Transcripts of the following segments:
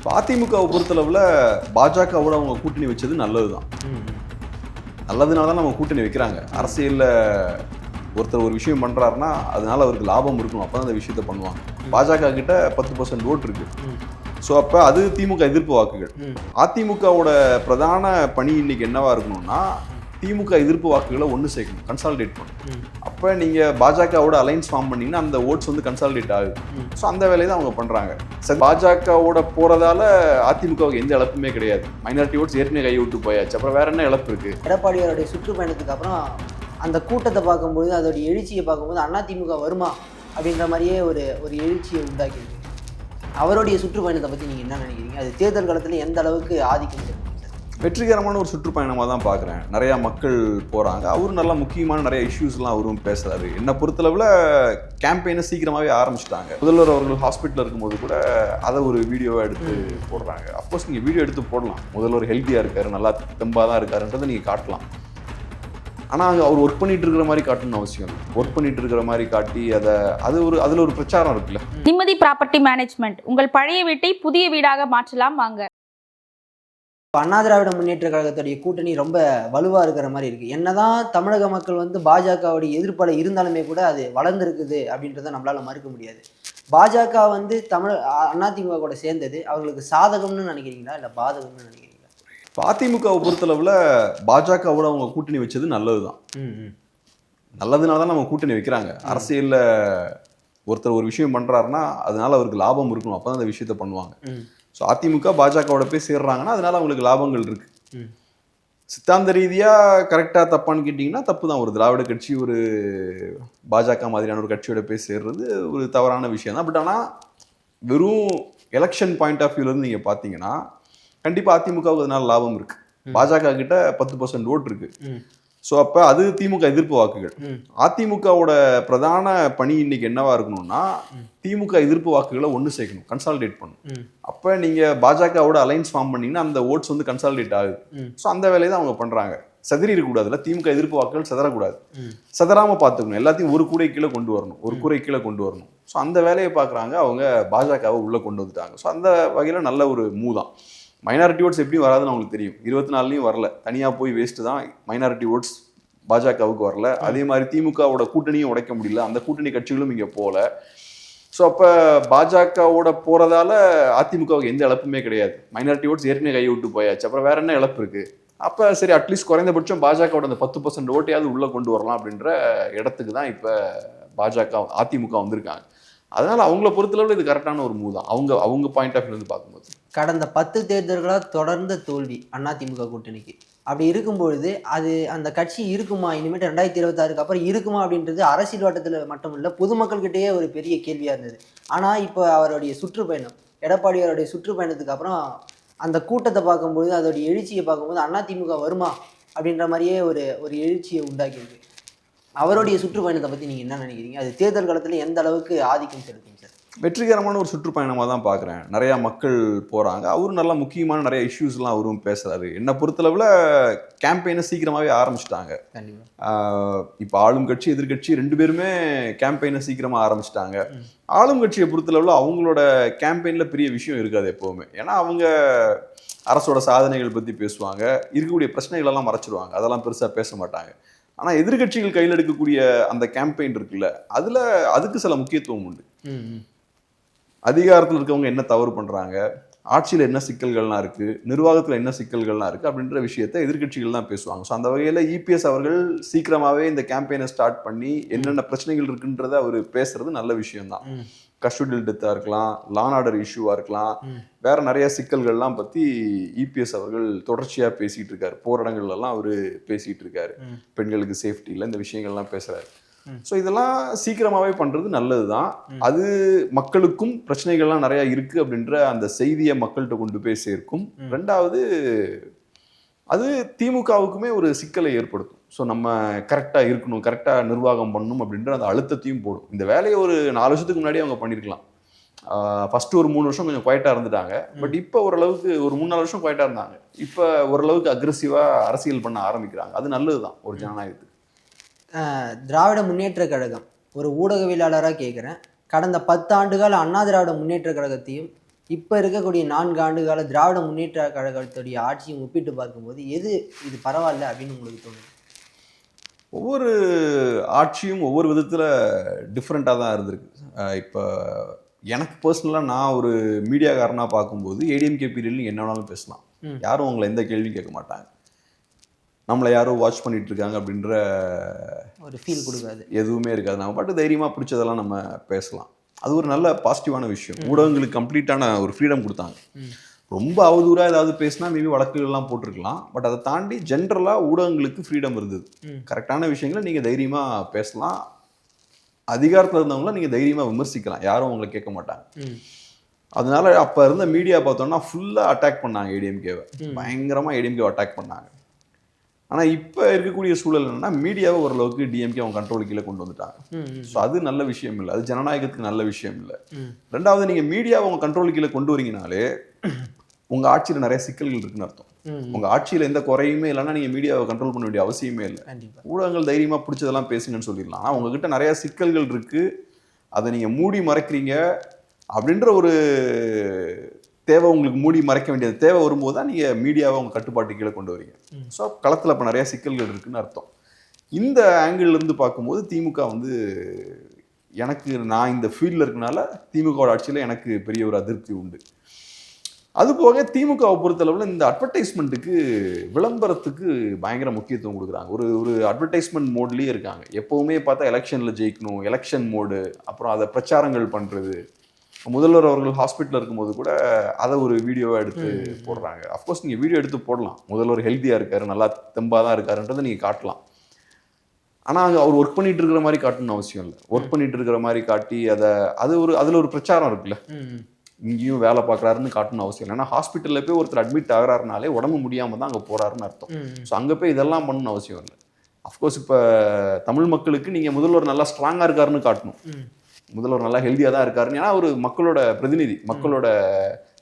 அதிமுகவை பொறுத்தளவில் பாஜகவோட அவங்க கூட்டணி வச்சது நல்லதுதான். நல்லதுனால தான் நம்ம கூட்டணி வைக்கிறாங்க. அரசியலில் ஒருத்தர் ஒரு விஷயம் பண்ணுறாருன்னா அதனால அவருக்கு லாபம் இருக்கணும், அப்போ தான் அந்த விஷயத்த பண்ணுவாங்க. பாஜக கிட்ட 10% ஓட்டு இருக்கு. ஸோ அப்போ அது திமுக எதிர்ப்பு வாக்குகள். அதிமுகவோட பிரதான பணி இன்னைக்கு என்னவா இருக்கணும்னா திமுக எதிர்ப்பு வாக்குகளை ஒன்று சேர்க்கணும், கன்சாலிடேட் பண்ணணும். அப்போ நீங்கள் பாஜகவோட அலைன்ஸ் ஃபார்ம் பண்ணிங்கன்னா அந்த ஓட்ஸ் வந்து கன்சாலிடேட் ஆகுது. ஸோ அந்த வேலையை தான் அவங்க பண்ணுறாங்க. சரி, பாஜகவோட போகிறதால அதிமுகவுக்கு எந்த இழப்புமே கிடையாது. மைனாரிட்டி ஓட்ஸ் ஏற்கனவே கையை விட்டு போயாச்சு, அப்புறம் வேற என்ன இழப்பு இருக்குது? எடப்பாடியாருடைய சுற்றுப்பயணத்துக்கு அப்புறம் அந்த கூட்டத்தை பார்க்கும்போது, அதோடைய எழுச்சியை பார்க்கும்போது அதிமுக வருமா அப்படின்ற மாதிரியே ஒரு எழுச்சியை உண்டாக்கியிருக்கு. அவருடைய சுற்றுப்பயணத்தை பற்றி நீங்கள் என்ன நினைக்கிறீங்க? அது தேர்தல் காலத்தில் எந்த அளவுக்கு ஆதிக்கம் செலுத்தும்? வெற்றிகரமான ஒரு சுற்றுப்பயணமாக தான் பார்க்குறேன். நிறையா மக்கள் போகிறாங்க. அவரும் நல்லா முக்கியமான நிறைய இஷ்யூஸ்லாம் அவரும் பேசுகிறாரு. என்னை பொறுத்தளவில் கேம்பெயினை சீக்கிரமாகவே ஆரம்பிச்சிட்டாங்க. முதல்வர் அவர்கள் ஹாஸ்பிட்டலில் இருக்கும்போது கூட அதை ஒரு வீடியோவை எடுத்து போடுறாங்க. அஃப்கோர்ஸ் நீங்கள் வீடியோ எடுத்து போடலாம். முதல்வர் ஹெல்த்தியாக இருக்கார், நல்லா தெம்பாக தான் இருக்காருன்றதை நீங்கள் காட்டலாம். ஆனால் அங்கே அவர் ஒர்க் பண்ணிட்டு இருக்கிற மாதிரி காட்டணும்னு அவசியம் இல்லை. ஒர்க் பண்ணிட்டு இருக்கிற மாதிரி காட்டி அதில் ஒரு பிரச்சாரம் இருக்குல்ல. நிம்மதி ப்ராப்பர்ட்டி மேனேஜ்மெண்ட், உங்கள் பழைய வீட்டை புதிய வீடாக மாற்றலாம் வாங்க. அண்ணா திராவிட முன்னேற்ற கழகத்துடைய கூட்டணி ரொம்ப வலுவாக இருக்கிற மாதிரி இருக்குது. என்னதான் தமிழக மக்கள் வந்து பாஜகவுடைய எதிர்ப்பால் இருந்தாலுமே கூட அது வளர்ந்துருக்குது அப்படின்றத நம்மளால் மறுக்க முடியாது. பாஜக வந்து அதிமுக கூட சேர்ந்தது அவங்களுக்கு சாதகம்னு நினைக்கிறீங்களா இல்லை பாதகம்னு நினைக்கிறீங்களா? அதிமுகவை பொறுத்தளவில் பாஜகவோட அவங்க கூட்டணி வச்சது நல்லது தான். நல்லதுனால தான் நம்ம கூட்டணி வைக்கிறாங்க. அரசியலில் ஒருத்தர் ஒரு விஷயம் பண்ணுறாருன்னா அதனால அவருக்கு லாபம் இருக்கணும், அப்போ தான் அந்த விஷயத்த பண்ணுவாங்க. ஸோ அதிமுக பாஜகவோட போய் சேர்றாங்கன்னா அதனால அவங்களுக்கு லாபங்கள் இருக்கு. சித்தாந்த ரீதியாக கரெக்டாக தப்பான்னு கேட்டிங்கன்னா தப்பு தான். ஒரு திராவிட கட்சி ஒரு பாஜக மாதிரியான ஒரு கட்சியோட போய் சேர்றது ஒரு தவறான விஷயம் தான். பட் ஆனால் வெறும் எலெக்ஷன் பாயிண்ட் ஆஃப் வியூலேருந்து நீங்கள் பார்த்தீங்கன்னா கண்டிப்பாக அதிமுகவுக்கு அதனால லாபம் இருக்கு. பாஜக கிட்ட 10% ஓட்டு இருக்கு. ஸோ அப்போ அது திமுக எதிர்ப்பு வாக்குகள். அதிமுகவோட பிரதான பணி இன்னைக்கு என்னவா இருக்கணும்னா திமுக எதிர்ப்பு வாக்குகளை ஒன்று சேர்க்கணும், கன்சாலிடேட் பண்ணணும். அப்போ நீங்கள் பாஜகவோட அலைன்ஸ் ஃபார்ம் பண்ணீங்கன்னா அந்த ஓட்ஸ் வந்து கன்சாலிடேட் ஆகுது. ஸோ அந்த வேலையை தான் அவங்க பண்ணுறாங்க. செதறி இருக்கக்கூடாதுல, திமுக எதிர்ப்பு வாக்குகள் செதறக்கூடாது. செதறாமல் பார்த்துக்கணும், எல்லாத்தையும் ஒரு கூரை கீழே கொண்டு வரணும், ஒரு கூரை கீழே கொண்டு வரணும். ஸோ அந்த வேலையை பார்க்குறாங்க அவங்க. பாஜகவை உள்ளே கொண்டு வந்துட்டாங்க. ஸோ அந்த வகையில் நல்ல ஒரு மூவ் தான். மைனாரிட்டி ஓட்ஸ் எப்படி வராதுன்னு அவங்களுக்கு தெரியும். 24லையும் வரல, தனியாக போய் வேஸ்ட்டு தான். மைனாரிட்டி ஓட்ஸ் பாஜகவுக்கு வரல. அதே மாதிரி திமுகவோட கூட்டணியும் உடைக்க முடியல, அந்த கூட்டணி கட்சிகளும் இங்கே போகல. ஸோ அப்போ பாஜகவோட போகிறதால அதிமுகவுக்கு எந்த இழப்புமே கிடையாது. மைனாரிட்டி ஓட்ஸ் ஏற்கனவே கையை விட்டு போயாச்சு, அப்புறம் வேற என்ன இழப்பு இருக்குது? அப்போ சரி, அட்லீஸ்ட் குறைந்தபட்சம் பாஜகவோட அந்த 10% ஓட்டையாவது உள்ளே கொண்டு வரலாம் அப்படின்ற இடத்துக்கு தான் இப்போ அதிமுக வந்திருக்காங்க. அதனால அவங்கள பொறுத்தளவில் இது கரெக்டான ஒரு மூவ் தான். அவங்க பாயிண்ட் ஆஃப் வியூ பார்க்கும்போது கடந்த 10 தேர்தல்களாக தொடர்ந்த தோல்வி அதிமுக கூட்டணிக்கு. அப்படி இருக்கும்பொழுது அந்த கட்சி இருக்குமா, இனிமேட்டு 2026க்கு அப்புறம் இருக்குமா அப்படின்றது அரசியல் வட்டத்தில் மட்டும் இல்லை, பொதுமக்கள்கிட்டயே ஒரு பெரிய கேள்வியாக இருந்தது. ஆனால் இப்போ அவருடைய சுற்றுப்பயணம், எடப்பாடியாருடைய சுற்றுப்பயணத்துக்கு அப்புறம் அந்த கூட்டத்தை பார்க்கும்போது, அதோடைய எழுச்சியை பார்க்கும்போது அதிமுக வருமா அப்படின்ற மாதிரியே ஒரு எழுச்சியை உண்டாக்கியிருக்கு. அவருடைய சுற்றுப்பயணத்தை பற்றி நீங்கள் என்ன நினைக்கிறீங்க? அது தேர்தல் காலத்தில் எந்த அளவுக்கு ஆதிக்கம் செலுத்தும் சார்? வெற்றிகரமான ஒரு சுற்றுப்பயணமாக தான் பார்க்குறேன். நிறையா மக்கள் போகிறாங்க. அவரும் நல்லா முக்கியமான நிறைய இஷ்யூஸ்லாம் அவரும் பேசுகிறாரு. என்னை பொறுத்தளவில் கேம்பெயினை சீக்கிரமாகவே ஆரம்பிச்சிட்டாங்க. இப்போ ஆளும் கட்சி எதிர்கட்சி 2 பேருமே கேம்பெயினை சீக்கிரமாக ஆரம்பிச்சிட்டாங்க. ஆளும் கட்சியை பொறுத்தளவில் அவங்களோட கேம்பெயினில் பெரிய விஷயம் இருக்காது எப்போவுமே. ஏன்னா அவங்க அரசோட சாதனைகள் பற்றி பேசுவாங்க, இருக்கக்கூடிய பிரச்சனைகளெல்லாம் மறைச்சிடுவாங்க, அதெல்லாம் பெருசாக பேச மாட்டாங்க. ஆனால் எதிர்கட்சிகள் கையில் எடுக்கக்கூடிய அந்த கேம்பெயின் இருக்குல்ல, அதுக்கு சில முக்கியத்துவம் உண்டு. அதிகாரத்தில் இருக்கவங்க என்ன தவறு பண்ணுறாங்க, ஆட்சியில் என்ன சிக்கல்கள்லாம் இருக்குது, நிர்வாகத்தில் என்ன சிக்கல்கள்லாம் இருக்குது அப்படின்ற விஷயத்தை எதிர்கட்சிகள் தான் பேசுவாங்க. ஸோ அந்த வகையில் இபிஎஸ் அவர்கள் சீக்கிரமாகவே இந்த கேம்பெயினை ஸ்டார்ட் பண்ணி என்னென்ன பிரச்சனைகள் இருக்குன்றதை அவர் பேசுறது நல்ல விஷயம்தான். கஸ்டோடியல் டெத்தாக இருக்கலாம், லான் ஆர்டர் இஷ்யூவாக இருக்கலாம், வேற நிறைய சிக்கல்கள்லாம் பற்றி இபிஎஸ் அவர்கள் தொடர்ச்சியாக பேசிகிட்டு இருக்காரு. போராட்டங்கள்லாம் அவர் பேசிகிட்டு இருக்காரு. பெண்களுக்கு சேஃப்டி இல்லை, இந்த விஷயங்கள்லாம் பேசுகிறாரு. ஸோ இதெல்லாம் சீக்கிரமாகவே பண்ணுறது நல்லது தான். அது மக்களுக்கும் பிரச்சனைகள்லாம் நிறையா இருக்குது அப்படின்ற அந்த செய்தியை மக்கள்கிட்ட கொண்டு போய் சேர்க்கும். ரெண்டாவது, அது திமுகவுக்குமே ஒரு சிக்கலை ஏற்படுத்தும். ஸோ நம்ம கரெக்டாக இருக்கணும், கரெக்டாக நிர்வாகம் பண்ணணும் அப்படின்ற அந்த அழுத்தத்தையும் போடும். இந்த வேலையை ஒரு 4 வருஷத்துக்கு முன்னாடியே அவங்க பண்ணியிருக்கலாம். ஃபஸ்ட்டு ஒரு 3 வருஷம் கொஞ்சம் குவைட்டாக இருந்துட்டாங்க. பட் இப்போ ஓரளவுக்கு ஒரு 3-4 வருஷம் குவைட்டாக இருந்தாங்க. இப்போ ஓரளவுக்கு அக்ரெசிவாக அரசியல் பண்ண ஆரம்பிக்கிறாங்க. அது நல்லது தான் ஒரு ஜனநாயகத்துக்கு. திராவிட முன்னேற்ற கழகம் ஒரு ஊடகவியலாளராக கேட்குறேன், கடந்த 10 ஆண்டுகால அண்ணா திராவிட முன்னேற்ற கழகத்தையும் இப்போ இருக்கக்கூடிய 4 ஆண்டு கால திராவிட முன்னேற்ற கழகத்துடைய ஆட்சியும் ஒப்பிட்டு பார்க்கும்போது எது இது பரவாயில்ல அப்படின்னு உங்களுக்கு தோணுது? ஒவ்வொரு ஆட்சியும் ஒவ்வொரு விதத்தில் டிஃப்ரெண்ட்டாக தான் இருந்திருக்கு. இப்போ எனக்கு பர்சனலாக நான் ஒரு மீடியாக்காரனாக பார்க்கும்போது ஏடிஎம்கே பீரியட்ல என்ன வேணாலும் பேசலாம். யாரும் உங்களை எந்த கேள்வியும் கேட்க மாட்டாங்க. நம்மளை யாரோ வாட்ச் பண்ணிட்டு இருக்காங்க அப்படின்ற ஒரு ஃபீல் கொடுக்காது, எதுவுமே இருக்காது. நம்ம பாட்டு தைரியமாக பிடிச்சதெல்லாம் நம்ம பேசலாம். அது ஒரு நல்ல பாசிட்டிவான விஷயம். ஊடகங்களுக்கு கம்ப்ளீட்டான ஒரு ஃப்ரீடம் கொடுத்தாங்க. ரொம்ப அவதூறாக ஏதாவது பேசினா மேபி வழக்குகள்லாம் போட்டிருக்கலாம். பட் அதை தாண்டி ஜென்ரலாக ஊடகங்களுக்கு ஃப்ரீடம் இருந்தது. கரெக்டான விஷயங்களை நீங்கள் தைரியமாக பேசலாம். அதிகாரத்தில் இருந்தவங்கள நீங்கள் தைரியமாக விமர்சிக்கலாம். யாரும் உங்களை கேட்க மாட்டாங்க. அதனால அப்போ இருந்த மீடியா பார்த்தோம்னா ஃபுல்லாக அட்டாக் பண்ணாங்க ஏடிஎம்கேவை. பயங்கரமாக ஏடிஎம்கேவை அட்டாக் பண்ணாங்க. ஆனால் இப்போ இருக்கக்கூடிய சூழல் என்னன்னா மீடியாவை ஓரளவுக்கு டிஎம்கே அவங்க கண்ட்ரோல் கீழே கொண்டு வந்துட்டாங்க. ஸோ அது நல்ல விஷயம் இல்லை. அது ஜனநாயகத்துக்கு நல்ல விஷயம் இல்லை. ரெண்டாவது, நீங்கள் மீடியாவை உங்கள் கண்ட்ரோல் கீழே கொண்டு வரீங்கனாலே உங்கள் ஆட்சியில் நிறைய சிக்கல்கள் இருக்குன்னு அர்த்தம். உங்கள் ஆட்சியில் எந்த குறையுமே இல்லைன்னா நீங்கள் மீடியாவை கண்ட்ரோல் பண்ண வேண்டிய அவசியமே இல்லை. ஊடகங்கள் தைரியமாக பிடிச்சதெல்லாம் பேசுங்கன்னு சொல்லிடலாம். ஆனால் உங்ககிட்ட நிறைய சிக்கல்கள் இருக்குது, அதை நீங்கள் மூடி மறைக்கிறீங்க அப்படின்ற ஒரு தேவை உங்களுக்கு மூடி மறைக்க வேண்டியது தேவை வரும்போது தான் நீங்கள் மீடியாவை உங்கள் கட்டுப்பாட்டு கீழே கொண்டு வரீங்க. ஸோ களத்தில் இப்போ நிறையா சிக்கல்கள் இருக்குன்னு அர்த்தம். இந்த ஆங்கிள்லேருந்து பார்க்கும்போது திமுக நான் இந்த ஃபீல்டில் இருக்கனால திமுகவோட ஆட்சியில் எனக்கு பெரிய ஒரு அதிருப்தி உண்டு. அதுபோக திமுகவை பொறுத்தளவில் இந்த அட்வர்டைஸ்மெண்ட்டுக்கு, விளம்பரத்துக்கு பயங்கர முக்கியத்துவம் கொடுக்குறாங்க. ஒரு அட்வர்டைஸ்மெண்ட் மோட்லேயே இருக்காங்க. எப்போவுமே பார்த்தா எலெக்ஷனில் ஜெயிக்கணும், எலெக்ஷன் மோடு, அப்புறம் அதை பிரச்சாரங்கள் பண்ணுறது. முதல்வர் அவர்கள் ஹாஸ்பிட்டலில் இருக்கும்போது கூட அதை ஒரு வீடியோவாக எடுத்து போடுறாங்க. அஃப்கோர்ஸ் நீங்கள் வீடியோ எடுத்து போடலாம். முதல்வர் ஹெல்த்தியாக இருக்காரு, நல்லா தெம்பாக தான் இருக்காருன்றதை நீங்கள் காட்டலாம். ஆனால் அங்கே அவர் ஒர்க் பண்ணிட்டு இருக்கிற மாதிரி காட்டணும்னு அவசியம் இல்லை. ஒர்க் பண்ணிட்டு இருக்கிற மாதிரி காட்டி அதில் ஒரு பிரச்சாரம் இருக்குல்ல, இங்கேயும் வேலை பார்க்குறாருன்னு காட்டணும்னு அவசியம் இல்லை. ஏன்னா ஹாஸ்பிட்டலில் போய் ஒருத்தர் அட்மிட் ஆகிறாருனாலே உடம்பு முடியாமல் தான் அங்கே போகிறாருன்னு அர்த்தம். ஸோ அங்கே போய் இதெல்லாம் பண்ணணும்னு அவசியம் இல்லை. அஃப்கோர்ஸ் இப்போ தமிழ் மக்களுக்கு நீங்கள் முதல்வர் நல்லா ஸ்ட்ராங்காக இருக்காருன்னு காட்டணும், முதல்வர் நல்லா ஹெல்த்தியாக தான் இருக்காருன்னு. ஏன்னா ஒரு மக்களோட பிரதிநிதி, மக்களோட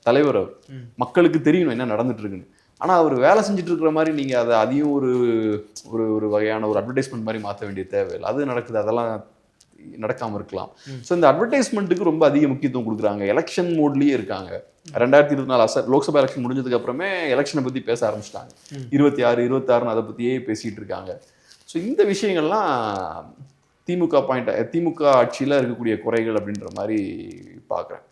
தலைவர், அவர் மக்களுக்கு தெரியணும் என்ன நடந்துட்டு இருக்குன்னு. ஆனால் அவர் வேலை செஞ்சுட்டு இருக்கிற மாதிரி நீங்கள் அதையும் ஒரு வகையான ஒரு அட்வர்டைஸ்மெண்ட் மாதிரி மாற்ற வேண்டிய தேவையில்லை. அது நடக்குது, அதெல்லாம் நடக்காமல் இருக்கலாம். ஸோ இந்த அட்வர்டைஸ்மெண்ட்டுக்கு ரொம்ப அதிக முக்கியத்துவம் கொடுக்குறாங்க. எலெக்ஷன் மோட்லேயே இருக்காங்க. 2024 லோக்சபா எலெக்ஷன் முடிஞ்சதுக்கு அப்புறமே எலெக்ஷனை பற்றி பேச ஆரம்பிச்சிட்டாங்க. 26 அதை பற்றியே பேசிகிட்டு இருக்காங்க. ஸோ இந்த விஷயங்கள்லாம் திமுக ஆட்சியில் இருக்கக்கூடிய குறைகள் அப்படின்ற மாதிரி பார்க்குறேன்.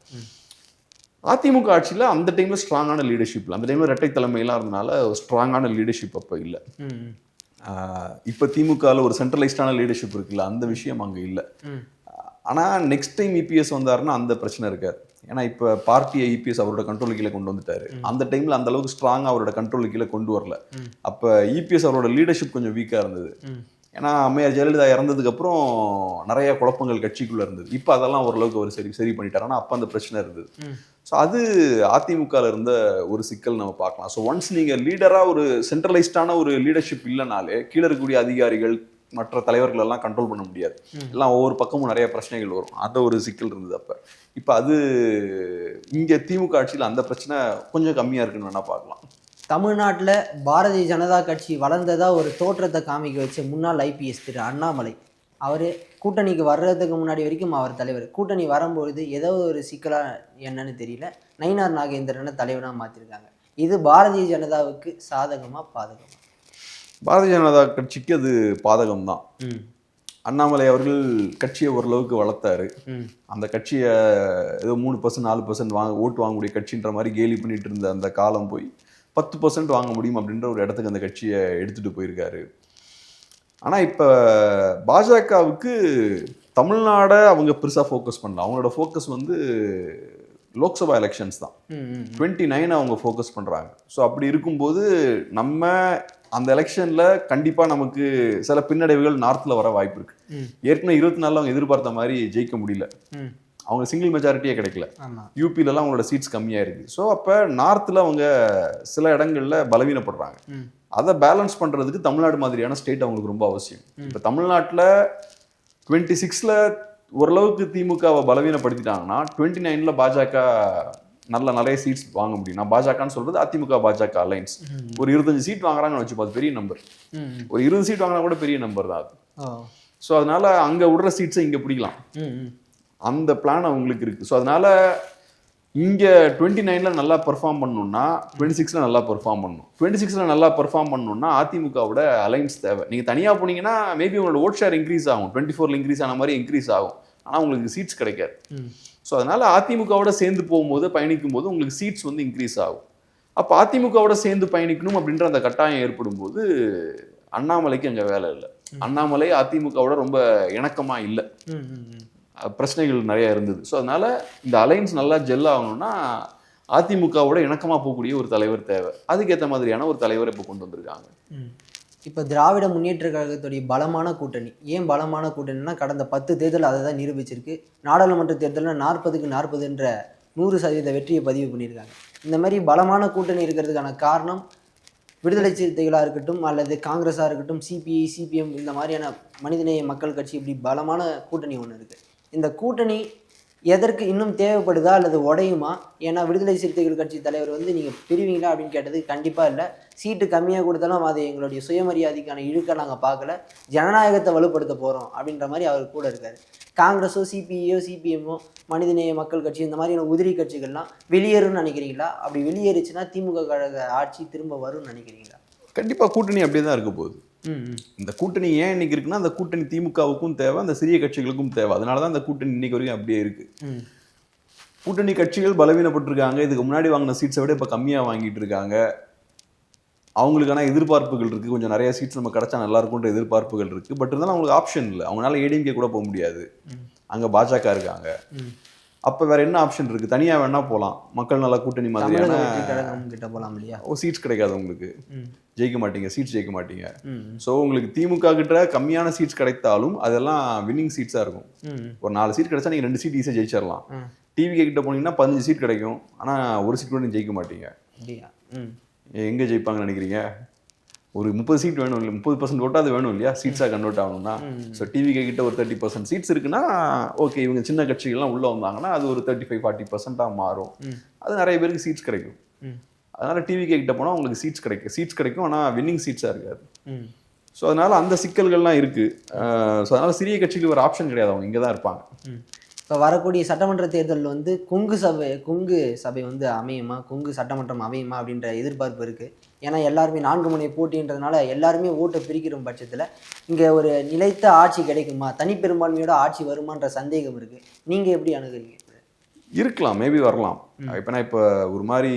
அதிமுக ஆட்சியில் அந்த டைமில் ஸ்ட்ராங்கான லீடர்ஷிப், அந்த டைமில் இரட்டை தலைமையெல்லாம் இருந்தனால ஸ்ட்ராங்கான லீடர்ஷிப் அப்போ இல்லை. இப்போ திமுகவில் ஒரு சென்ட்ரலைஸ்டான லீடர்ஷிப் இருக்குல்ல, அந்த விஷயம் அங்கே இல்லை. ஆனால் நெக்ஸ்ட் டைம் இபிஎஸ் வந்தாருன்னா அந்த பிரச்சனை இருக்காது. ஏன்னா இப்போ பார்ட்டியை இபிஎஸ் அவரோட கண்ட்ரோல் கீழே கொண்டு வந்துட்டாரு. அந்த டைமில் அந்த அளவுக்கு ஸ்ட்ராங்காக அவரோட கண்ட்ரோல் கீழே கொண்டு வரல. அப்போ இபிஎஸ் அவரோட லீடர்ஷிப் கொஞ்சம் வீக்காக இருந்தது. ஏன்னா அம்மையார் ஜெயலலிதா இறந்ததுக்கு அப்புறம் நிறைய குழப்பங்கள் கட்சிக்குள்ள இருந்தது. இப்போ அதெல்லாம் ஓரளவுக்கு அவர் சரி பண்ணிட்டாரு. ஆனால் அப்போ அந்த பிரச்சனை இருந்தது. ஸோ அது அதிமுகவில் இருந்த ஒரு சிக்கல் நம்ம பார்க்கலாம். ஸோ ஒன்ஸ் நீங்கள் லீடராக ஒரு சென்ட்ரலைஸ்டான ஒரு லீடர்ஷிப் இல்லைனாலே கீழே இருக்கக்கூடிய அதிகாரிகள் மற்ற தலைவர்கள் எல்லாம் கண்ட்ரோல் பண்ண முடியாது. எல்லாம் ஒவ்வொரு பக்கமும் நிறைய பிரச்சனைகள் வரும். அந்த ஒரு சிக்கல் இருந்தது அப்போ. இப்போ அது இங்கே திமுக ஆட்சியில் அந்த பிரச்சனை கொஞ்சம் கம்மியாக இருக்குன்னு வேணா பார்க்கலாம். தமிழ்நாட்டில் பாரதிய ஜனதா கட்சி வளர்ந்ததா ஒரு தோற்றத்தை காமிக்க வச்ச முன்னாள் ஐபிஎஸ் திரு அண்ணாமலை, அவர் கூட்டணிக்கு வர்றதுக்கு முன்னாடி வரைக்கும் அவர் தலைவர். கூட்டணி வரும்பொழுது ஏதோ ஒரு சிக்கலாக என்னன்னு தெரியல, நயினார் நாகேந்திரனை தலைவனாக மாற்றிருக்காங்க. இது பாரதிய ஜனதாவுக்கு சாதகமாக பாதகமா? பாரதிய ஜனதா கட்சிக்கு அது பாதகம் தான். அண்ணாமலை அவர்கள் கட்சியை ஓரளவுக்கு வளர்த்தாரு. அந்த கட்சியை ஏதோ 3% 4% ஓட்டு வாங்கக்கூடிய கட்சின்ற மாதிரி கேலி பண்ணிட்டு இருந்த அந்த காலம் போய் 10% வாங்க முடியும் அப்படின்ற ஒரு இடத்துக்கு அந்த கட்சியை எடுத்துட்டு போயிருக்காரு. ஆனால் இப்போ பாஜகவுக்கு தமிழ்நாடை அவங்க பெருசாக ஃபோக்கஸ் பண்ணல. அவங்களோட ஃபோக்கஸ் லோக்சபா எலெக்ஷன்ஸ் தான். 29 அவங்க ஃபோக்கஸ் பண்ணுறாங்க. ஸோ அப்படி இருக்கும்போது நம்ம அந்த எலெக்ஷனில் கண்டிப்பாக நமக்கு சில பின்னடைவுகள் நார்த்தில் வர வாய்ப்பு இருக்கு. ஏற்கனவே 24 அவங்க எதிர்பார்த்த மாதிரி ஜெயிக்க முடியல. அவங்க சிங்கிள் மெஜாரிட்டியே கிடைக்கல. யூபிலலாம் அவங்களோட சீட்ஸ் கம்மியாக இருக்குது. ஸோ அப்போ நார்த்தில் அவங்க சில இடங்களில் பலவீனப்படுறாங்க. அதை பேலன்ஸ் பண்ணுறதுக்கு தமிழ்நாடு மாதிரியான ஸ்டேட் அவங்களுக்கு ரொம்ப அவசியம். இப்போ தமிழ்நாட்டில் 26ல் ஓரளவுக்கு திமுகவை பலவீனப்படுத்திட்டாங்கன்னா 29ல் பாஜக நிறைய சீட்ஸ் வாங்க முடியும். நான் பாஜகன்னு சொல்றது அதிமுக பாஜக அலைன்ஸ். ஒரு 25 சீட் வாங்குறாங்கன்னு வச்சுப்போம், அது பெரிய நம்பர். ஒரு 20 சீட் வாங்கினா கூட பெரிய நம்பர் தான் அது. ஸோ அதனால அங்கே விடுற சீட்ஸை இங்கே பிடிக்கலாம், அந்த பிளான் அவங்களுக்கு இருக்கு. ஸோ அதனால இங்கே 29ல நல்லா பெர்ஃபார்ம் பண்ணணும்னா 26ல நல்லா பெர்ஃபார்ம் பண்ணணும். 26ல நல்லா பெர்ஃபார்ம் பண்ணணும்னா அதிமுகவோட அலைன்ஸ் தேவை. நீங்கள் தனியாக போனீங்கன்னா மேபி உங்களோட ஓட் ஷேர் இன்க்ரீஸ் ஆகும், 24ல் இன்க்ரீஸ் ஆன மாதிரி இன்க்ரீஸ் ஆகும், ஆனால் உங்களுக்கு சீட்ஸ் கிடைக்காது. ஸோ அதனால அதிமுகவோட சேர்ந்து போகும்போது பயணிக்கும் போது உங்களுக்கு சீட்ஸ் வந்து இன்க்ரீஸ் ஆகும். அப்போ அதிமுகவோட சேர்ந்து பயணிக்கணும் அப்படின்ற அந்த கட்டாயம் ஏற்படும் போது அண்ணாமலைக்கு அங்கே வேலை இல்லை. அண்ணாமலை அதிமுகவோட ரொம்ப இணக்கமாக இல்லை, பிரச்சனைகள் நிறைய இருந்தது. ஸோ அதனால இந்த அலைன்ஸ் நல்லா ஜெல் ஆகணும்னா அதிமுகவோட இணக்கமாக போகக்கூடிய ஒரு தலைவர் தேவை. அதுக்கேற்ற மாதிரியான ஒரு தலைவரை இப்போ கொண்டு வந்திருக்காங்க. இப்போ திராவிட முன்னேற்ற கழகத்துடைய பலமான கூட்டணி, ஏன் பலமான கூட்டணினா கடந்த 10 தேர்தல் அதை தான் நிரூபிச்சிருக்கு. நாடாளுமன்ற தேர்தலில் 40க்கு 40 100% வெற்றியை பதிவு பண்ணியிருக்காங்க. இந்த மாதிரி பலமான கூட்டணி இருக்கிறதுக்கான காரணம் விடுதலை சிறுத்தைகளாக இருக்கட்டும் அல்லது காங்கிரஸாக இருக்கட்டும், சிபிஐ சிபிஎம் இந்த மாதிரியான மனிதநேய மக்கள் கட்சி, இப்படி பலமான கூட்டணி ஒன்று இருக்குது. இந்த கூட்டணி எதற்கு இன்னும் தேவைப்படுதா அல்லது உடையுமா? ஏன்னா விடுதலை சிறுத்தைகள் கட்சி தலைவர் வந்து நீங்கள் பிரிவீங்களா அப்படின்னு கேட்டது கண்டிப்பாக இல்லை. சீட்டு கம்மியாக கொடுத்தாலும் அது எங்களுடைய சுயமரியாதைக்கான இழுக்க நாங்கள் பார்க்கல, ஜனநாயகத்தை வலுப்படுத்த போகிறோம் அப்படின்ற மாதிரி அவர் கூட இருக்கார். காங்கிரஸோ சிபிஐயோ சிபிஎம்மோ மனிதநேய மக்கள் கட்சி இந்த மாதிரியான உதிரி கட்சிகள்லாம் வெளியேறும்னு நினைக்கிறீங்களா? அப்படி வெளியேறிச்சுன்னா திமுக கழக ஆட்சி திரும்ப வரும்னு நினைக்கிறீங்களா? கண்டிப்பாக கூட்டணி அப்படியே தான் இருக்க போகுது. இந்த கூட்டணி ஏன் இன்னைக்கு இருக்குன்னா அந்த கூட்டணி திமுகவுக்கும் தேவை, அந்த சிறிய கட்சிகளுக்கும் தேவை. அதனாலதான் அந்த கூட்டணி இன்னைக்கு வரைக்கும் அப்படியே இருக்கு. கூட்டணி கட்சிகள் பலவீனப்பட்டிருக்காங்க. இதுக்கு முன்னாடி வாங்கின சீட்ஸை விட இப்ப கம்மியா வாங்கிட்டு இருக்காங்க. அவங்களுக்கான எதிர்பார்ப்புகள் இருக்கு, கொஞ்சம் நிறைய சீட்ஸ் நம்ம கிடைச்சா நல்லா இருக்கும்ன்ற எதிர்பார்ப்புகள் இருக்கு. பட் இருந்தாலும் அவங்களுக்கு ஆப்ஷன் இல்லை. அவங்களால ஏடிஎம்கே கூட போக முடியாது, அங்க பாஜக இருக்காங்க. அப்ப வேற என்ன ஆப்ஷன் இருக்கு? தனியா வேணா போலாம், மக்கள் நல கூட்டணி மாதிரியான கிட்ட போலாம் இல்லையா? சீட்ஸ் கிடைக்காது உங்களுக்கு, ஜெயிக்க மாட்டீங்க, சீட்ஸ் ஜெயிக்க மாட்டீங்க. ஸோ உங்களுக்கு திமுக கிட்ட கம்மியான சீட்ஸ் கிடைத்தாலும் அதெல்லாம் வின்னிங் சீட்ஸா இருக்கும். ஒரு 4 சீட் கிடைச்சா நீங்க 2 சீட் ஈஸியாக ஜெயிச்சிடலாம். டிவிகே கிட்ட போனீங்கன்னா 15 சீட் கிடைக்கும், ஆனா ஒரு சீட் கூட நீங்க ஜெயிக்க மாட்டீங்க. எங்க ஜெயிப்பாங்கன்னு நினைக்கிறீங்க? ஒரு 30 சீட் வேணும் இல்லை, 30% ஓட்டா அது வேணும் இல்லையா, சீட்ஸாக கன்வெர்ட் ஆகணும்னா. ஸோ டிவிகே கிட்ட ஒரு 30% சீட்ஸ் இருக்குன்னா ஓகே, இவங்க சின்ன கட்சிகள்லாம் உள்ள வந்தாங்கன்னா அது ஒரு 35-40% மாறும். அது நிறைய பேருக்கு சீட்ஸ் கிடைக்கும். அதனால டிவிகே கிட்ட போனால் உங்களுக்கு சீட்ஸ் கிடைக்கும், ஆனால் வின்னிங் சீட்ஸாக இருக்காது. ஸோ அதனால அந்த சிக்கல்கள்லாம் இருக்கு. ஸோ அதனால சிறிய கட்சிக்கு ஒரு ஆப்ஷன் கிடையாது, அவங்க இங்கே தான் இருப்பாங்க. இப்போ வரக்கூடிய சட்டமன்ற தேர்தலில் வந்து கொங்கு சபை வந்து அமையுமா, கொங்கு சட்டமன்றம் அமையுமா அப்படின்ற எதிர்பார்ப்பு இருக்குது. ஏன்னா எல்லாருமே 4 முனை போட்டின்றதுனால எல்லாருமே ஓட்டை பிரிக்கிற பட்சத்தில் இங்கே ஒரு நிலைத்த ஆட்சி கிடைக்குமா, தனிப்பெரும்பான்மையோட ஆட்சி வருமான்ற சந்தேகம் இருக்குது. நீங்கள் எப்படி அணுகுறீங்க? இருக்கலாம், மேபி வரலாம். இப்போ ஒரு மாதிரி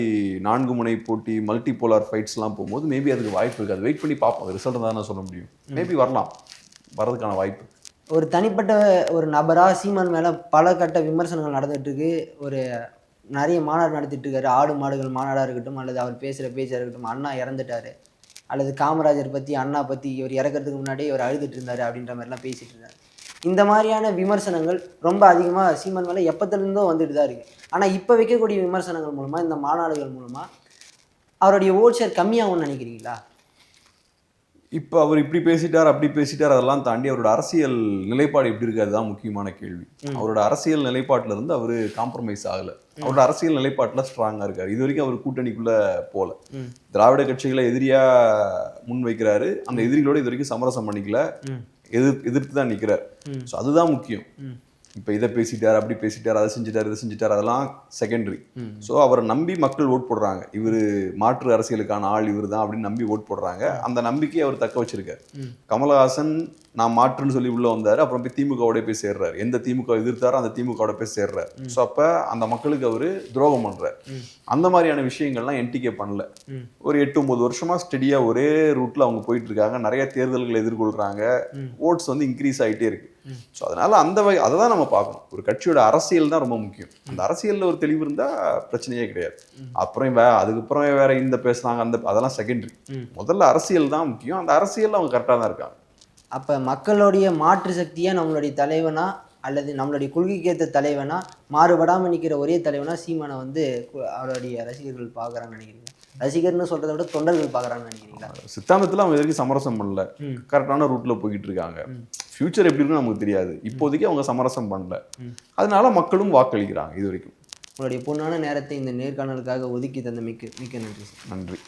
4 முனை போட்டி மல்டி போலார் ஃபைட்ஸ்லாம் போகும்போது மேபி அதுக்கு வாய்ப்பு இருக்குது. அது வெயிட் பண்ணி பார்ப்போம், ரிசல்ட் தான் சொல்ல முடியும். மேபி வரலாம், வரதுக்கான வாய்ப்பு. ஒரு தனிப்பட்ட ஒரு நபராக சீமான் மேலே பல கட்ட விமர்சனங்கள் நடந்துகிட்ருக்கு. ஒரு நிறைய மாநாடு நடத்திட்டு இருக்காரு, ஆடு மாடுகள் மாநாடாக இருக்கட்டும் அல்லது அவர் பேசுகிற பேச்சாக இருக்கட்டும். அண்ணா இறந்துட்டாரு அல்லது காமராஜர் பற்றி அண்ணா பற்றி இவர் இறக்கிறதுக்கு முன்னாடியே இவர் அழுதுட்டு இருந்தார் அப்படின்ற மாதிரிலாம் பேசிகிட்டு இருந்தார். இந்த மாதிரியான விமர்சனங்கள் ரொம்ப அதிகமாக சீமான் மேலே எப்போத்துலேருந்தோ வந்துட்டு தான் இருக்குது. ஆனால் இப்போ வைக்கக்கூடிய விமர்சனங்கள் மூலமாக, இந்த மாநாடுகள் மூலமாக அவருடைய ஓட் ஷேர் கம்மியாகும்னு நினைக்கிறீங்களா? இப்போ அவர் இப்படி பேசிட்டார் அப்படி பேசிட்டார் அதெல்லாம் தாண்டி அவரோட அரசியல் நிலைப்பாடு எப்படி இருக்கு, அதுதான் முக்கியமான கேள்வி. அவரோட அரசியல் நிலைப்பாட்டில் இருந்து அவரு காம்ப்ரமைஸ் ஆகலை. அவரோட அரசியல் நிலைப்பாட்டில் ஸ்ட்ராங்காக இருக்காரு. இது வரைக்கும் அவர் கூட்டணிக்குள்ள போல, திராவிட கட்சிகளை எதிரியா முன் வைக்கிறாரு. அந்த எதிரிகளோட இது வரைக்கும் சமரசம் பண்ணிக்கல, எதிர்த்து தான் நிற்கிறார். ஸோ அதுதான் முக்கியம். இப்போ இதை பேசிட்டார் அப்படி பேசிட்டார், அதை செஞ்சுட்டார் இதை செஞ்சுட்டார், அதெல்லாம் செகண்டரி. ஸோ அவரை நம்பி மக்கள் ஓட் போடுறாங்க. இவர் மாற்று அரசியலுக்கான ஆள் இவர் தான் அப்படின்னு நம்பி ஓட் போடுறாங்க. அந்த நம்பிக்கையை அவர் தக்க வச்சிருக்காரு. கமலஹாசன் நான் மாற்றுன்னு சொல்லி உள்ள வந்தாரு, அப்புறம் போய் திமுகவோட போய் சேர்றாரு. எந்த திமுக எதிர்த்தாரோ அந்த திமுகவோட போய் சேர்றாரு. ஸோ அப்போ அந்த மக்களுக்கு அவரு துரோகம் பண்றாரு. அந்த மாதிரியான விஷயங்கள்லாம் என்டிகே பண்ணல. ஒரு 8-9 வருஷமா ஸ்டெடியா ஒரே ரூட்ல அவங்க போயிட்டு இருக்காங்க. நிறைய தேர்தல்களை எதிர்கொள்றாங்க. ஓட்ஸ் வந்து இன்க்ரீஸ் ஆகிட்டே இருக்கு. ஸோ அதனால அதை தான் நம்ம பார்க்கணும். ஒரு கட்சியோட அரசியல் தான் ரொம்ப முக்கியம். அந்த அரசியல்ல ஒரு தெளிவு இருந்தா பிரச்சனையே கிடையாது. அப்புறம் அதுக்கப்புறம் வேற இந்த பேசுனாங்க அதெல்லாம் செகண்டரி. முதல்ல அரசியல் தான் முக்கியம். அந்த அரசியல் அவங்க கரெக்டாக தான் இருக்காங்க. அப்போ மக்களுடைய மாற்று சக்தியாக நம்மளுடைய தலைவனா அல்லது நம்மளுடைய கொள்கைக்கேற்ற தலைவனா மாறுபடாமல் நிற்கிற ஒரே தலைவனா சீமானை வந்து அவருடைய ரசிகர்கள் பார்க்குறான்னு நினைக்கிறீங்க? ரசிகர்னு சொல்றதை விட தொண்டர்கள் பார்க்குறான்னு நினைக்கிறீங்களா? சித்தாந்தத்தில் அவங்க எதுக்கு சமரசம் பண்ணல, கரெக்டான ரூட்ல போய்கிட்டு இருக்காங்க. ஃபியூச்சர் எப்படி இருக்குன்னு நமக்கு தெரியாது. இப்போதைக்கு அவங்க சமரசம் பண்ணல, அதனால மக்களும் வாக்களிக்கிறாங்க. இது வரைக்கும் உங்களுடைய பொன்னான நேரத்தை இந்த நேர்காணலுக்காக ஒதுக்கி தந்த மிக்க நன்றி. நன்றி.